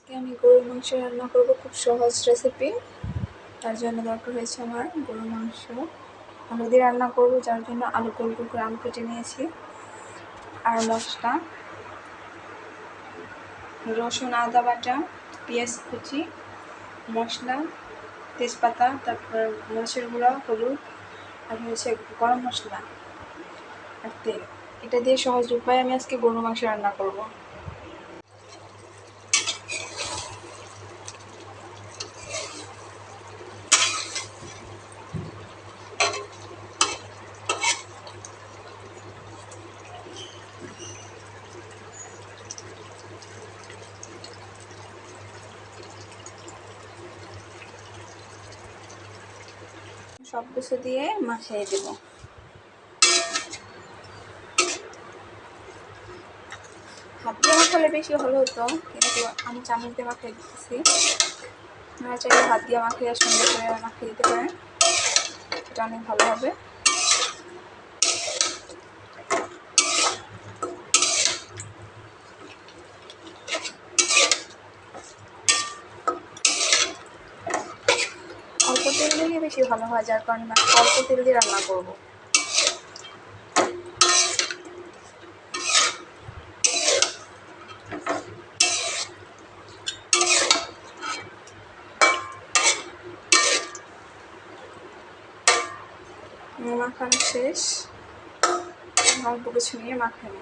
আজকে আমি গরুর মাংস রান্না করব, খুব সহজ রেসিপি। তার জন্য দরকার হয়েছে আমার গরুর মাংস। আলু দিয়ে রান্না করব, যার জন্য আলু গোল গোল করে আলু কেটে নিয়েছি। আর মশলা: রসুন, আদা বাটা, পেঁয়াজ কুচি, মশলা, তেজপাতা, তারপর মরিচের গুঁড়া, হলুদ, আর হচ্ছে গরম মশলা আর তেল। এটা দিয়ে সহজ উপায়ে আমি আজকে গরুর মাংস রান্না করব। সব কিছু দিয়ে মাখিয়ে দেব। হাত দিয়ে মাখালে বেশি ভালো হতো, কিন্তু আমি চামচ দিয়ে মাখিয়ে দিতেছি। আপনারা চাইলে হাত দিয়ে মাখিয়ে সুন্দর করে মাখিয়ে দিতে পারেন, এটা অনেক ভালো হবে। অল্প তেল দিলে বেশি ভালো হয়, যার কারণে অল্প তেল দিয়ে রান্না করব। মাখানো শেষ, অল্প কিছু নিয়ে মাখানো।